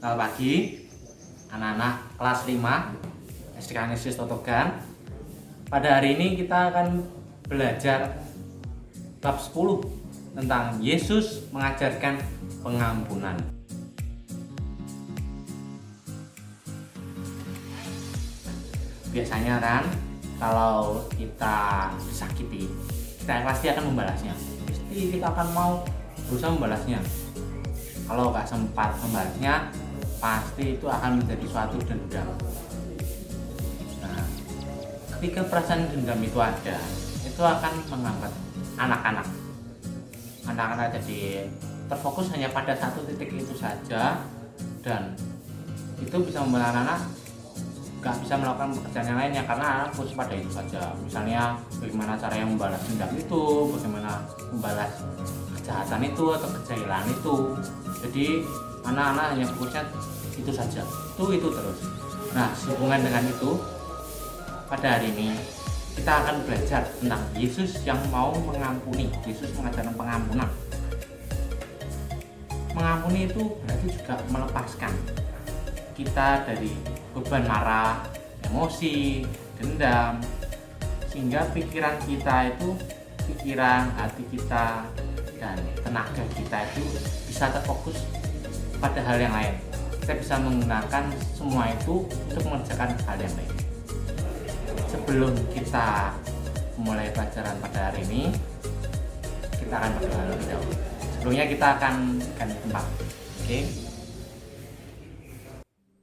Selamat pagi anak-anak kelas 5 SD Kanisius Totogan. Pada hari ini kita akan belajar bab 10 tentang Yesus mengajarkan pengampunan. Biasanya kan kalau kita disakiti, kita pasti akan membalasnya. Pasti kita akan mau berusaha membalasnya. Kalau nggak sempat membalasnya, pasti itu akan menjadi suatu dendam. Nah, ketika perasaan dendam itu ada, itu akan menghambat anak-anak. Anak-anak jadi terfokus hanya pada satu titik itu saja, dan itu bisa membuat anak-anak nggak bisa melakukan pekerjaan yang lainnya karena anak fokus pada itu saja. Misalnya bagaimana cara yang membalas dendam itu, bagaimana membalas kejahatan itu atau kejahilan itu. Jadi anak-anak hanya fokusnya itu saja, itu terus. Nah, sehubungan dengan itu, pada hari ini kita akan belajar tentang Yesus yang mau mengampuni. Yesus mengajarkan pengampunan. Mengampuni itu berarti juga melepaskan kita dari beban marah, emosi, dendam, sehingga pikiran kita itu, pikiran, hati kita, dan tenaga kita itu bisa terfokus pada hal yang lain. Kita bisa menggunakan semua itu untuk mengerjakan hal yang lain. Sebelum kita mulai pelajaran pada hari ini, kita akan berdoa lebih dahulu. Sebelumnya kita akan ganti tempat. Oke?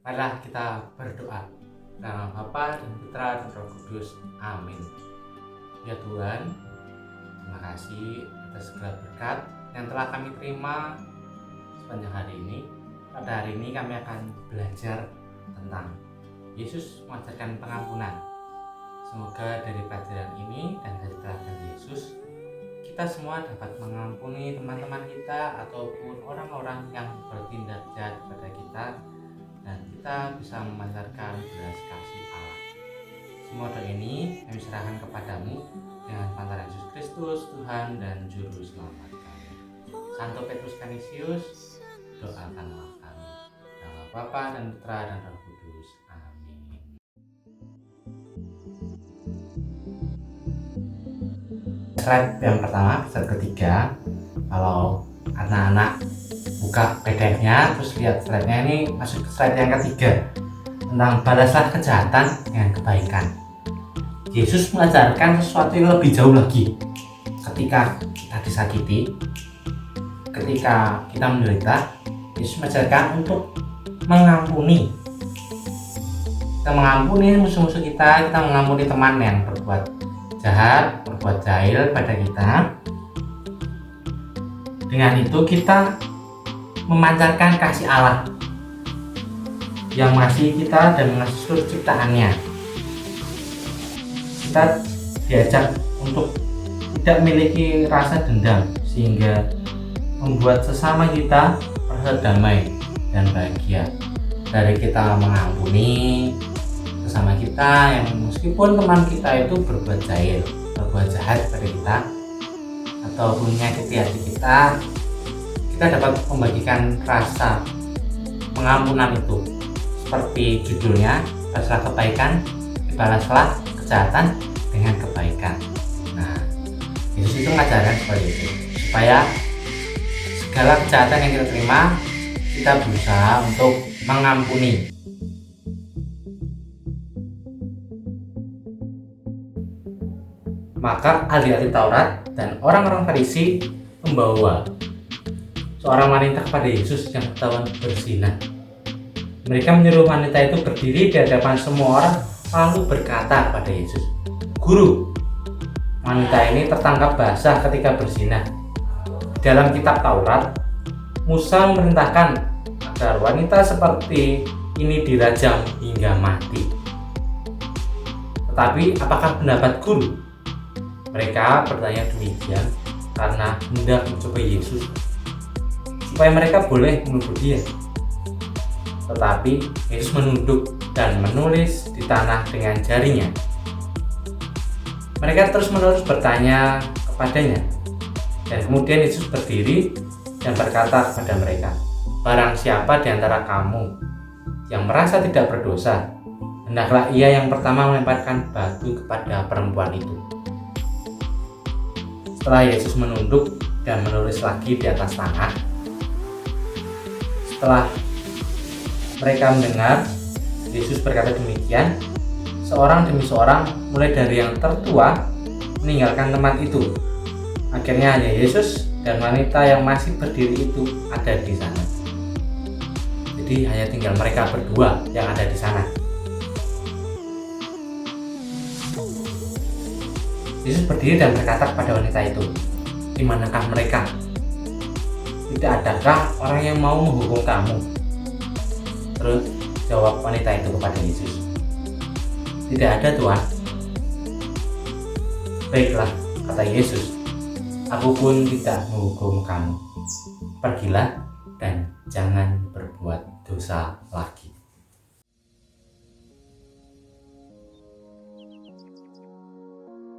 Marilah kita berdoa. Dalam Bapa dan Putra dan Roh Kudus. Amin. Ya Tuhan, terima kasih atas segala berkat yang telah kami terima sepanjang hari ini. Pada hari ini kami akan belajar tentang Yesus mengajarkan pengampunan. Semoga dari pelajaran ini dan dari teladan Yesus, kita semua dapat mengampuni teman-teman kita ataupun orang-orang yang bertindak jahat kepada kita, dan kita bisa memancarkan belas kasih Allah. Semua doa ini kami serahkan kepadamu dengan pantaran Yesus Kristus, Tuhan dan Juru Selamat kami. Santo Petrus Kanisius, doakanlah kami. Dalam Bapa dan Putra dan Roh Kudus. Amin. Slide yang pertama, slide ketiga. Kalau anak-anak buka PDF-nya, terus lihat slide-nya, ini masuk ke slide yang ketiga tentang balaslah kejahatan dengan kebaikan. Yesus mengajarkan sesuatu yang lebih jauh lagi. Ketika kita disakiti, ketika kita menderita, Yesus mengajarkan untuk mengampuni. Kita mengampuni musuh-musuh kita mengampuni teman yang berbuat jahat, berbuat jahil pada kita. Dengan itu kita memancarkan kasih Allah yang mengasihi kita dan mengasihi seluruh ciptaannya. Kita diajak untuk tidak memiliki rasa dendam, sehingga membuat sesama kita merasa damai dan bahagia. Dari kita mengampuni sesama kita yang meskipun teman kita itu berbuat jahil, berbuat jahat pada kita ataupun menyakiti hati kita, kita dapat membagikan rasa pengampunan itu. Seperti judulnya, balaslah kebaikan, balaslah kejahatan dengan kebaikan. Nah, Yesus itu mengajarkan seperti itu, supaya segala kejahatan yang kita terima, kita berusaha untuk mengampuni. Maka ahli-ahli Taurat dan orang-orang Farisi membawa seorang wanita kepada Yesus yang ketahuan berzina. Mereka menyuruh wanita itu berdiri di hadapan semua orang, lalu berkata kepada Yesus, "Guru, wanita ini tertangkap basah ketika berzina. Dalam kitab Taurat, Musa memerintahkan agar wanita seperti ini dirajam hingga mati. Tetapi apakah pendapat guru?" Mereka bertanya demikian karena hendak mencoba Yesus, supaya mereka boleh menuduh dia. Tetapi Yesus menunduk dan menulis di tanah dengan jarinya. Mereka terus-menerus bertanya kepadanya, dan kemudian Yesus berdiri dan berkata kepada mereka, barang siapa di antara kamu yang merasa tidak berdosa, hendaklah ia yang pertama melemparkan batu kepada perempuan itu. Setelah Yesus menunduk dan menulis lagi di atas tanah, setelah mereka mendengar Yesus berkata demikian, seorang demi seorang mulai dari yang tertua meninggalkan tempat itu. Akhirnya hanya Yesus dan wanita yang masih berdiri itu ada di sana. Jadi hanya tinggal mereka berdua yang ada di sana. Yesus berdiri dan berkata kepada wanita itu, "Di manakah mereka? Tidak adakah orang yang mau menghukum kamu?" Terus jawab wanita itu kepada Yesus, "Tidak ada, Tuhan." "Baiklah," kata Yesus, "aku pun tidak menghukum kamu. Pergilah dan jangan berbuat dosa lagi."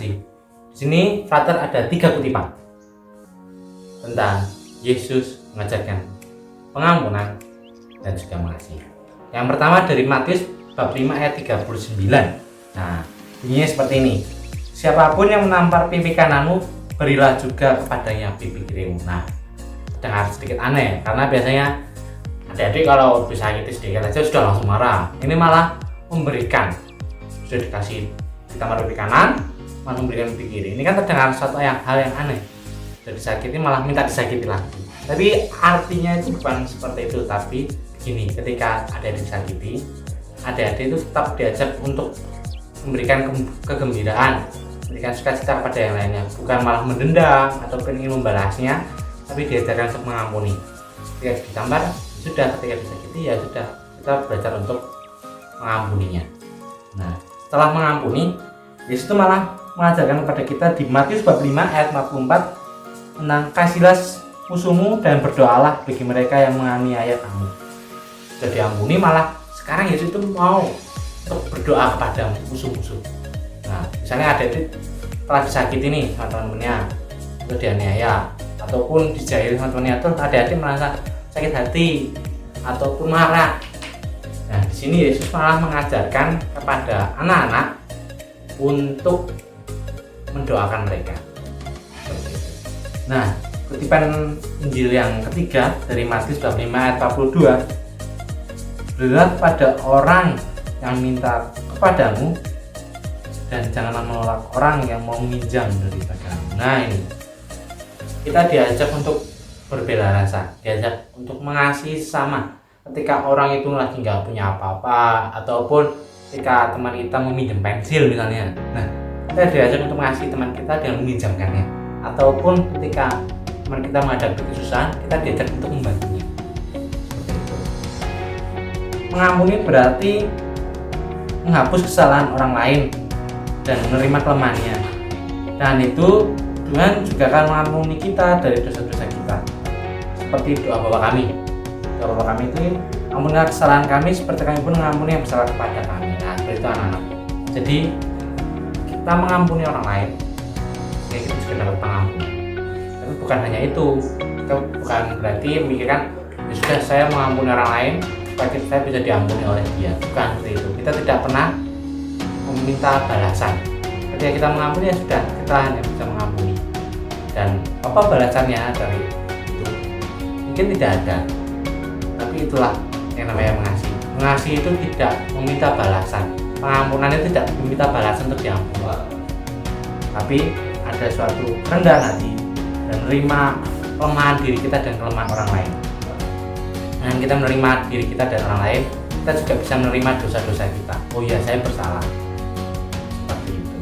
Di sini Frater ada 3 kutipan tentang Yesus mengajarkan pengampunan dan juga mengasihi. Yang pertama dari Matius bab 5 ayat 39. Nah, bunyinya seperti ini. "Siapapun yang menampar pipi kananmu, berilah juga kepadanya pipi kirimu." Nah, dengar sedikit aneh karena biasanya adik-adik kalau disakiti sedikit aja sudah langsung marah. Ini malah memberikan, sudah dikasih ditampar pipi kanan, malah memberikan pipi kiri. Ini kan terdengar hal yang aneh. Sudah disakiti malah minta disakiti lagi. Tapi artinya itu bukan seperti itu. Tapi begini, ketika adik-adik disakiti, adik-adik itu tetap diajak untuk memberikan kegembiraan, memberikan sukacita kepada yang lainnya, bukan malah mendendam atau ingin membalasnya, tapi diajarkan untuk mengampuni. Ketika ditampar sudah, ketika disakiti ya sudah, kita belajar untuk mengampuninya. Nah, setelah mengampuni, Yesus itu malah mengajarkan kepada kita di Matius bab 5 ayat 44 tentang "Kasihilah musuhmu dan berdoalah bagi mereka yang menganiaya kamu." Sudah diampuni, malah sekarang Yesus itu mau untuk berdoa kepada musuh-musuh. Nah, misalnya ada itu telah disakiti nih sama teman-temannya, atau dianiaya, ataupun dijahili sama temannya, terus adik-adik merasa sakit hati ataupun marah. Nah, di sini Yesus malah mengajarkan kepada anak-anak untuk mendoakan mereka. Nah, kutipan Injil yang ketiga dari Matius bab 5 ayat 42, "Berilah kepada orang yang minta kepadamu, dan janganlah menolak orang yang mau minjam daripadamu." Nah, ini kita diajak untuk berbela rasa, diajak untuk mengasihi sesama. Ketika orang itu lagi nggak punya apa-apa, ataupun ketika teman kita meminjam pensil misalnya, nah kita diajak untuk mengasihi teman kita dengan meminjamkannya. Ataupun ketika teman kita menghadapi kesusahan, kita diajak untuk membantunya. Seperti itu. Mengampuni berarti menghapus kesalahan orang lain dan menerima kelemahannya. Dan itu Tuhan juga akan mengampuni kita dari dosa-dosa kita. Seperti doa Bapa kami. Doa Bapa kami itu, "Ampunilah kesalahan kami seperti kami pun mengampuni yang bersalah kepada kami." Nah, seperti itu anak-anak. Jadi kita mengampuni orang lain, ya kita juga dapat pengampunan. Tapi bukan hanya itu, kita bukan berarti memikirkan ya sudah saya mengampuni orang lain supaya saya bisa diampuni oleh dia. Bukan seperti itu. Kita tidak pernah meminta balasan. Ketika kita mengampuni ya sudah, kita hanya bisa mengampuni. Dan apa balasannya dari itu? Mungkin tidak ada. Tapi itulah yang namanya mengasihi. Mengasihi itu tidak meminta balasan. Pengampunan itu tidak meminta balasan untuk diampuni. Tapi ada suatu kerendahan hati dan menerima kelemahan diri kita dan kelemahan orang lain. Dan kita menerima diri kita dan orang lain, kita juga bisa menerima dosa-dosa kita. Oh iya, saya bersalah. Seperti itu.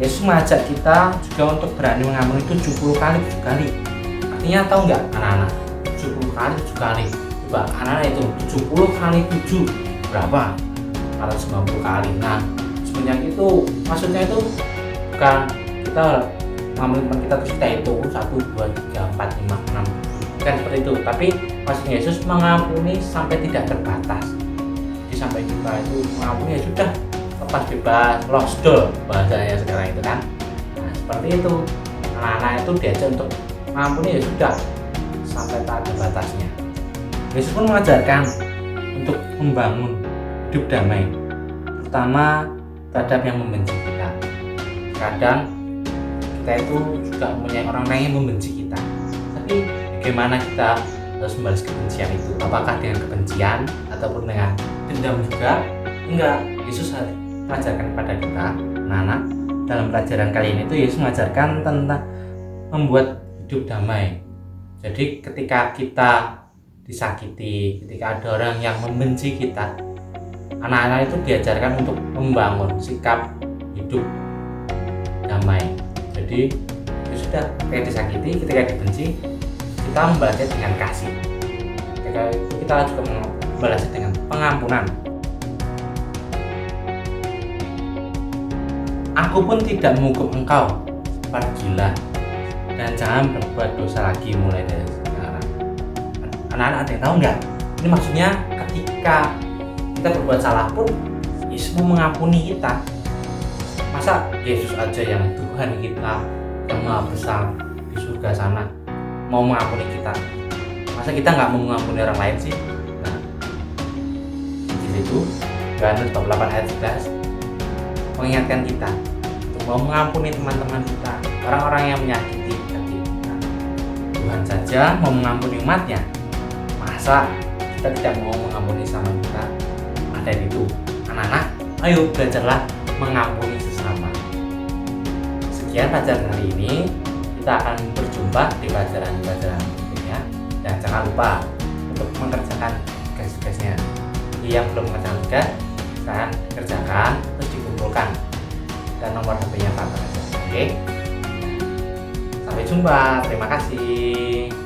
Yesus mengajak kita juga untuk berani mengampuni 70 kali 7 kali. Artinya tahu nggak anak-anak? 70 kali 7 kali. Coba anak-anak itu 70 kali 7 berapa? 490 kali. Nah, sebanyak itu maksudnya itu bukan kita mengampuni teman kita terus kita hitung 1, 2, 3, 4, 5, 6, 7. Bukan seperti itu. Tapi maksudnya Yesus mengampuni sampai tidak terbatas. Jadi sampai kita itu mengampuni ya sudah, lepas bebas, lost door bahasanya sekarang itu kan. Nah, seperti itu. Anak-anak itu diajak untuk mengampuni ya sudah sampai tak ada batasnya. Yesus pun mengajarkan untuk membangun hidup damai, terutama terhadap yang membenci kita. Kadang kita itu juga mempunyai orang-orang yang membenci kita, tapi bagaimana kita harus membalas kebencian itu? Apakah dengan kebencian ataupun dengan dendam juga? Enggak. Yesus mengajarkan kepada kita, anak-anak, dalam pelajaran kali ini tuh Yesus mengajarkan tentang membuat hidup damai. Jadi ketika kita disakiti, ketika ada orang yang membenci kita, anak-anak itu diajarkan untuk membangun sikap hidup damai. Jadi ya sudah, ketika disakiti, ketika dibenci, kita membalasnya dengan kasih. Ketika itu kita juga membalasnya dengan pengampunan. Aku pun tidak menghukum engkau, pergilah dan jangan berbuat dosa lagi mulai dari sekarang. Anak-anak ada yang tahu nggak? Ini maksudnya ketika kita berbuat salah pun Yesus mau mengampuni kita. Masa Yesus aja yang Tuhan kita yang Maha Besar di surga sana mau mengampuni kita? Masa kita nggak mau mengampuni orang lain sih? Nah, di situ Yohanes 8 ayat 11 mengingatkan kita untuk mau mengampuni teman-teman kita, orang-orang yang menyakiti hati kita. Tuhan saja mau mengampuni umatnya, masa kita tidak mau mengampuni sama kita? Ada itu. Anak-anak, ayo belajarlah mengampuni sesama. Sekian pelajaran hari ini, kita akan berjumpa di pelajaran-pelajaran berikutnya. Dan jangan lupa untuk mengerjakan tugas-tugasnya. Yang belum mengerjakan tugas, silahkan kerjakan, terus dikumpulkan dan nomor HP-nya Pak. Oke, sampai jumpa, terima kasih.